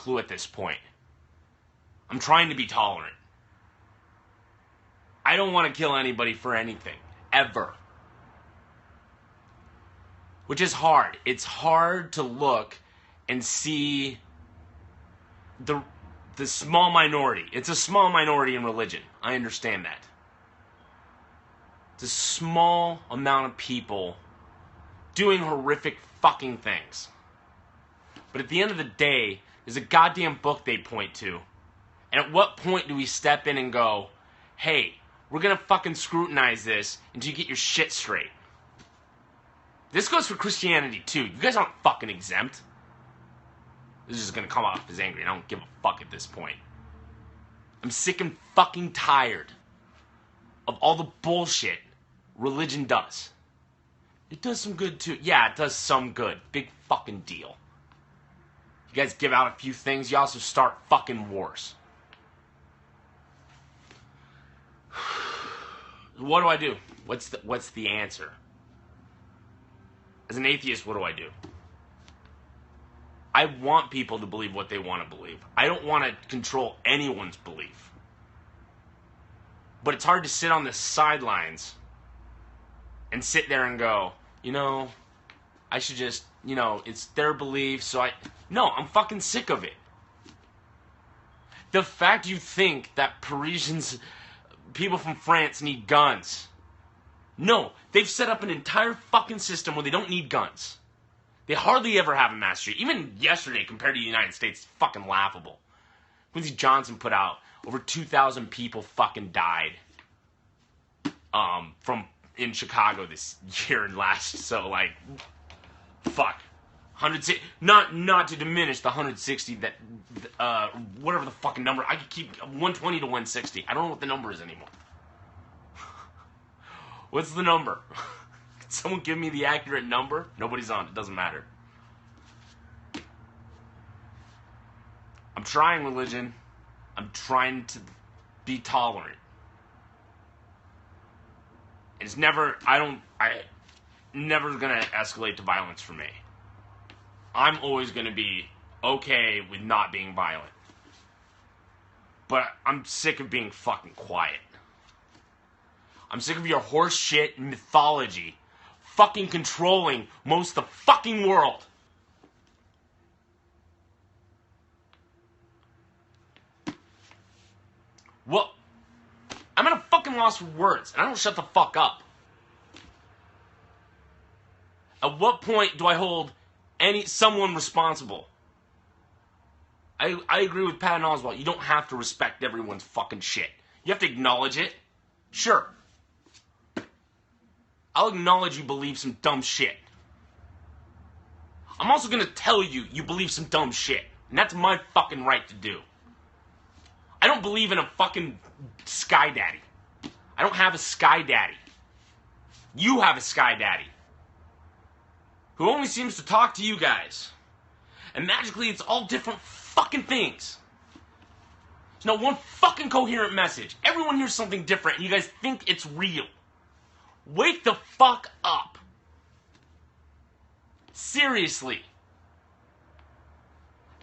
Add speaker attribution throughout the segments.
Speaker 1: clue at this point. I'm trying to be tolerant. I don't want to kill anybody for anything. Ever. Which is hard. It's hard to look and see the small minority. It's a small minority in religion. I understand that. It's a small amount of people doing horrific fucking things. But at the end of the day, there's a goddamn book they point to. And at what point do we step in and go, hey, we're gonna fucking scrutinize this until you get your shit straight? This goes for Christianity too. You guys aren't fucking exempt. This is just gonna come off as angry. I don't give a fuck at this point. I'm sick and fucking tired of all the bullshit religion does. It does some good too. Yeah, it does some good. Big fucking deal. You guys give out a few things. You also start fucking wars. What do I do? What's the answer? As an atheist, what do I do? I want people to believe what they want to believe. I don't want to control anyone's belief. But it's hard to sit on the sidelines and sit there and go, I should just, it's their belief, so No, I'm fucking sick of it. The fact you think that Parisians, people from France need guns. No, they've set up an entire fucking system where they don't need guns. They hardly ever have a mass shooting. Even yesterday, compared to the United States, it's fucking laughable. Quincy Johnson put out over 2,000 people fucking died in Chicago this year and last. So fuck. 160, not to diminish the 160 that whatever the fucking number. I could keep 120 to 160. I don't know what the number is anymore. What's the number? Can someone give me the accurate number? Nobody's on. It doesn't matter. I'm trying religion. I'm trying to be tolerant. It's never gonna escalate to violence for me. I'm always gonna be okay with not being violent. But I'm sick of being fucking quiet. I'm sick of your horse shit mythology fucking controlling most of the fucking world. What? I'm at a fucking loss for words, and I don't shut the fuck up. At what point do I hold someone responsible? I agree with Patton Oswalt. You don't have to respect everyone's fucking shit. You have to acknowledge it. Sure. I'll acknowledge you believe some dumb shit. I'm also gonna tell you believe some dumb shit. And that's my fucking right to do. I don't believe in a fucking sky daddy. I don't have a sky daddy. You have a sky daddy. Who only seems to talk to you guys. And magically it's all different fucking things. There's not one fucking coherent message. Everyone hears something different and you guys think it's real. Wake the fuck up. Seriously.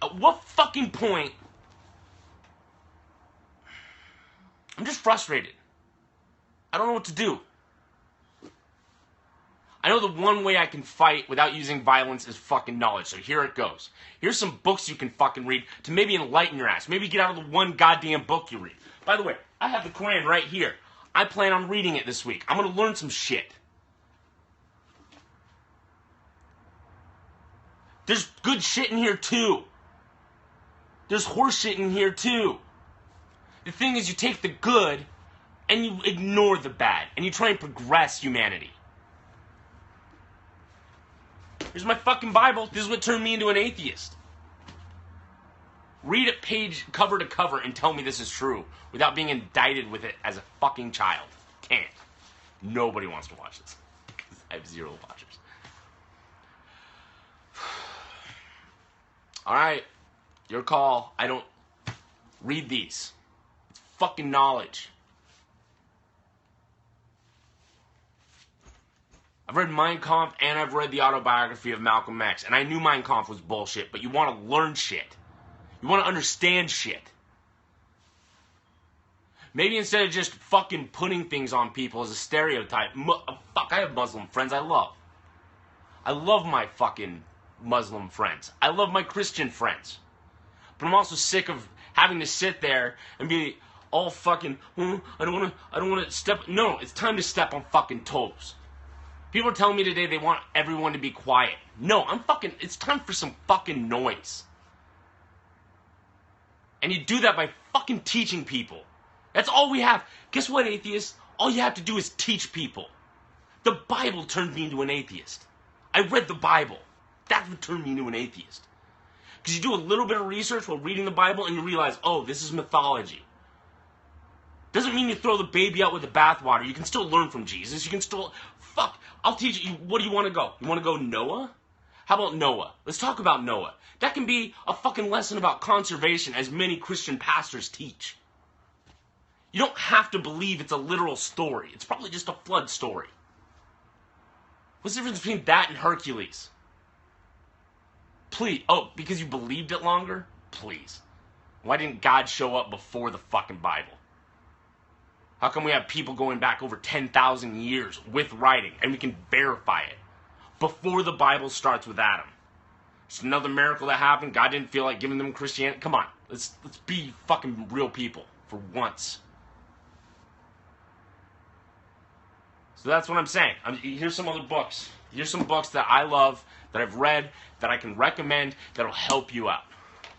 Speaker 1: At what fucking point? I'm just frustrated. I don't know what to do. I know the one way I can fight without using violence is fucking knowledge, so here it goes. Here's some books you can fucking read to maybe enlighten your ass. Maybe get out of the one goddamn book you read. By the way, I have the Quran right here. I plan on reading it this week. I'm gonna learn some shit. There's good shit in here too. There's horse shit in here too. The thing is, you take the good and you ignore the bad and you try and progress humanity. Here's my fucking Bible. This is what turned me into an atheist. Read it page cover to cover and tell me this is true without being indicted with it as a fucking child. Can't. Nobody wants to watch this. I have 0 watchers. Alright. Your call. I don't read these. It's fucking knowledge. I've read Mein Kampf and I've read the autobiography of Malcolm X. And I knew Mein Kampf was bullshit, but you want to learn shit. You want to understand shit. Maybe instead of just fucking putting things on people as a stereotype. Fuck, I have Muslim friends I love. I love my fucking Muslim friends. I love my Christian friends. But I'm also sick of having to sit there and be all fucking, I don't want to step. No, it's time to step on fucking toes. People are telling me today they want everyone to be quiet. No, it's time for some fucking noise. And you do that by fucking teaching people. That's all we have. Guess what, atheists? All you have to do is teach people. The Bible turned me into an atheist. I read the Bible. That's what turned me into an atheist. Because you do a little bit of research while reading the Bible and you realize, oh, this is mythology. Doesn't mean you throw the baby out with the bathwater. You can still learn from Jesus. You can still, I'll teach you. What do you want to go? You want to go Noah? How about Noah? Let's talk about Noah. That can be a fucking lesson about conservation, as many Christian pastors teach. You don't have to believe it's a literal story. It's probably just a flood story. What's the difference between that and Hercules? Please. Oh, because you believed it longer? Please. Why didn't God show up before the fucking Bible? How come we have people going back over 10,000 years with writing and we can verify it before the Bible starts with Adam? It's another miracle that happened. God didn't feel like giving them Christianity. Come on. Let's be fucking real people for once. So that's what I'm saying. Here's some other books. Here's some books that I love, that I've read, that I can recommend, that'll help you out.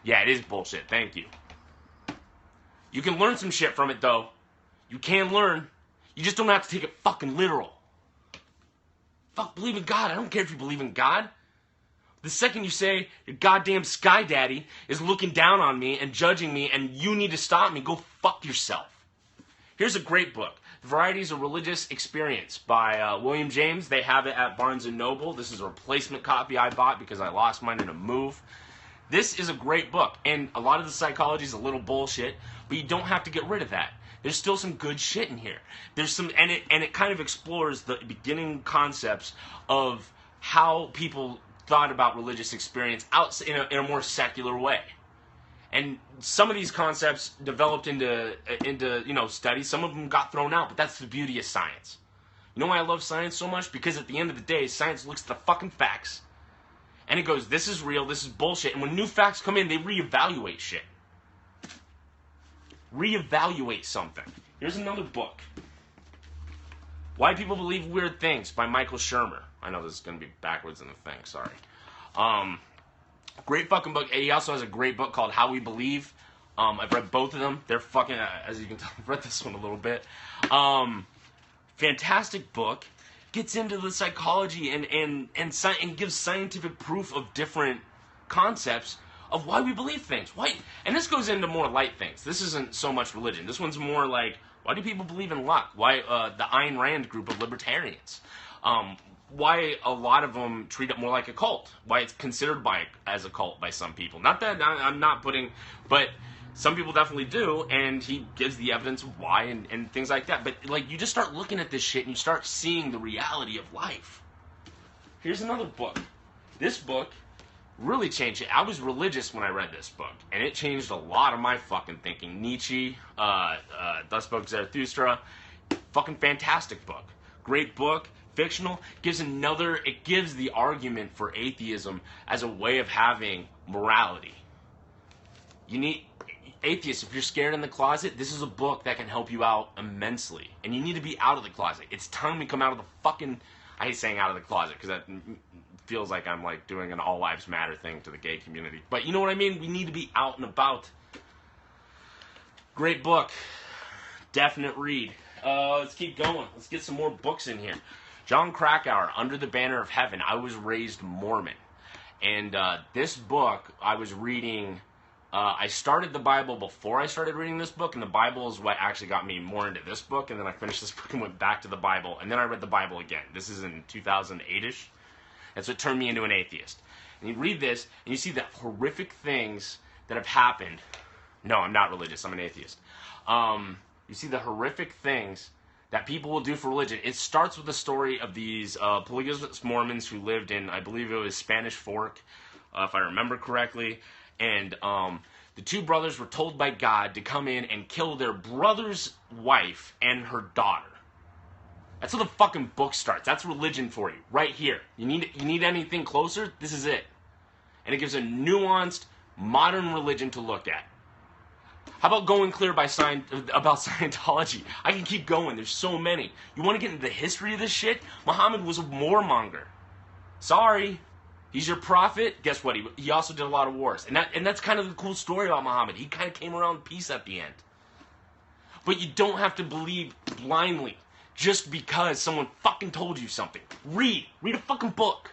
Speaker 1: Yeah, it is bullshit. Thank you. You can learn some shit from it, though. You can learn. You just don't have to take it fucking literal. Fuck, believe in God. I don't care if you believe in God. The second you say your goddamn sky daddy is looking down on me and judging me and you need to stop me, go fuck yourself. Here's a great book. Varieties of Religious Experience by William James. They have it at Barnes & Noble. This is a replacement copy I bought because I lost mine in a move. This is a great book, and a lot of the psychology is a little bullshit, but you don't have to get rid of that. There's still some good shit in here. There's some, and it kind of explores the beginning concepts of how people thought about religious experience out in a more secular way. And some of these concepts developed into studies. Some of them got thrown out, but that's the beauty of science. You know why I love science so much? Because at the end of the day, science looks at the fucking facts, and it goes, this is real, this is bullshit. And when new facts come in, they reevaluate shit. Reevaluate something. Here's another book. Why People Believe Weird Things by Michael Shermer. I know this is going to be backwards in the thing, sorry. Great fucking book. He also has a great book called How We Believe. I've read both of them. They're fucking, as you can tell, I've read this one a little bit. Fantastic book. Gets into the psychology and gives scientific proof of different concepts of why we believe things. Why? And this goes into more light things. This isn't so much religion. This one's more like, why do people believe in luck? Why the Ayn Rand group of libertarians? Why a lot of them treat it more like a cult. Why it's considered as a cult by some people. Not that I'm not putting, but some people definitely do, and he gives the evidence of why and things like that. But like, you just start looking at this shit and you start seeing the reality of life. Here's another book. This book really changed it. I was religious when I read this book, and it changed a lot of my fucking thinking. Nietzsche, Thus Spoke Zarathustra, fucking fantastic book. Great book. Fictional, it gives the argument for atheism as a way of having morality. You need, atheists, if you're scared in the closet, this is a book that can help you out immensely. And you need to be out of the closet. It's time we come out of the fucking, I hate saying out of the closet, because that feels like I'm like doing an all lives matter thing to the gay community. But you know what I mean? We need to be out and about. Great book. Definite read. Let's keep going. Let's get some more books in here. John Krakauer, Under the Banner of Heaven. I was raised Mormon. And this book, I was reading, I started the Bible before I started reading this book, and the Bible is what actually got me more into this book, and then I finished this book and went back to the Bible, and then I read the Bible again. This is in 2008-ish. And so it turned me into an atheist. And you read this, and you see the horrific things that have happened. No, I'm not religious. I'm an atheist. You see the horrific things that people will do for religion. It starts with the story of these polygamous Mormons who lived in, I believe it was Spanish Fork, if I remember correctly. And The two brothers were told by God to come in and kill their brother's wife and her daughter. That's how the fucking book starts. That's religion for you, right here. You need anything closer? This is it. And it gives a nuanced, modern religion to look at. How about going clear about Scientology? I can keep going. There's so many. You want to get into the history of this shit? Muhammad was a warmonger. Sorry. He's your prophet. Guess what? He also did a lot of wars. And that's kind of the cool story about Muhammad. He kind of came around peace at the end. But you don't have to believe blindly just because someone fucking told you something. Read a fucking book.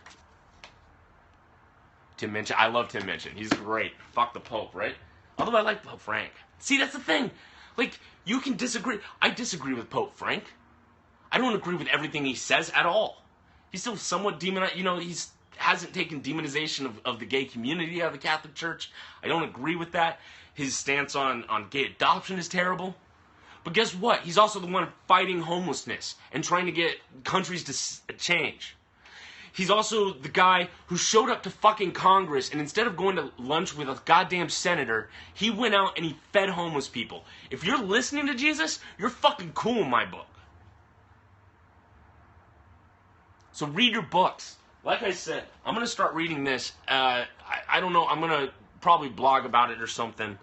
Speaker 1: Tim Minchin. I love Tim Minchin. He's great. Fuck the Pope, right? Although I like Pope Frank. See, that's the thing. Like, you can disagree. I disagree with Pope Frank. I don't agree with everything he says at all. He's still somewhat demonized. You know, he's hasn't taken demonization of the gay community out of the Catholic Church. I don't agree with that. His stance on gay adoption is terrible. But guess what? He's also the one fighting homelessness and trying to get countries to change. He's also the guy who showed up to fucking Congress, and instead of going to lunch with a goddamn senator, he went out and he fed homeless people. If you're listening to Jesus, you're fucking cool in my book. So read your books. Like I said, I'm going to start reading this. I don't know. I'm going to probably blog about it or something.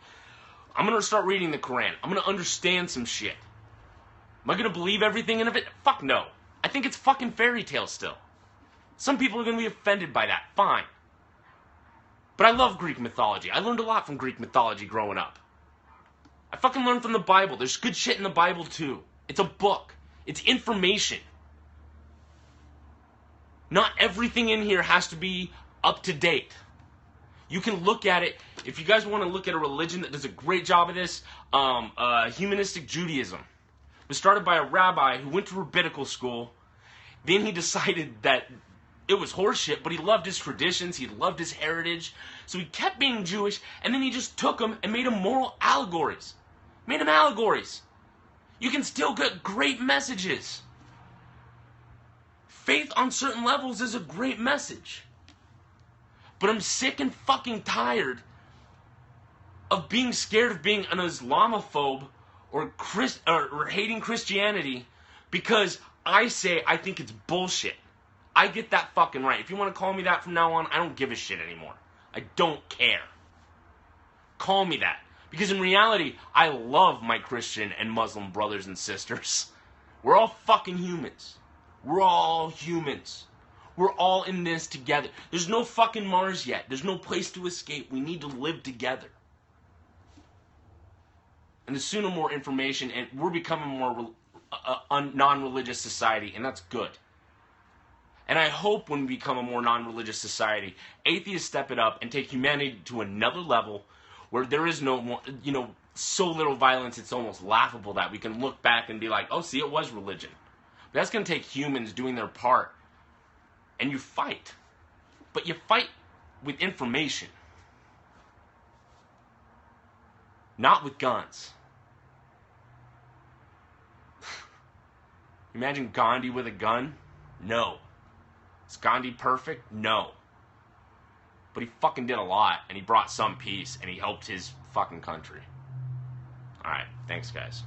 Speaker 1: I'm going to start reading the Quran. I'm going to understand some shit. Am I going to believe everything in it? Fuck no. I think it's fucking fairy tale still. Some people are going to be offended by that. Fine. But I love Greek mythology. I learned a lot from Greek mythology growing up. I fucking learned from the Bible. There's good shit in the Bible too. It's a book. It's information. Not everything in here has to be up to date. You can look at it, if you guys want to look at a religion that does a great job of this, humanistic Judaism. It was started by a rabbi who went to rabbinical school. Then he decided that it was horseshit, but he loved his traditions, he loved his heritage. So he kept being Jewish, and then he just took them and made them moral allegories. Made them allegories. You can still get great messages. Faith on certain levels is a great message. But I'm sick and fucking tired of being scared of being an Islamophobe or hating Christianity because I say I think it's bullshit. I get that fucking right. If you want to call me that from now on, I don't give a shit anymore. I don't care. Call me that. Because in reality, I love my Christian and Muslim brothers and sisters. We're all fucking humans. We're all humans. We're all in this together. There's no fucking Mars yet. There's no place to escape. We need to live together. And the sooner more information, and we're becoming more non-religious society, and that's good. And I hope when we become a more non-religious society, atheists step it up and take humanity to another level where there is no more, so little violence it's almost laughable that we can look back and be like, oh, see, it was religion. But that's going to take humans doing their part. And you fight. But you fight with information. Not with guns. Imagine Gandhi with a gun? No. Is Gandhi perfect? No. But he fucking did a lot, and he brought some peace, and he helped his fucking country. Alright, thanks guys.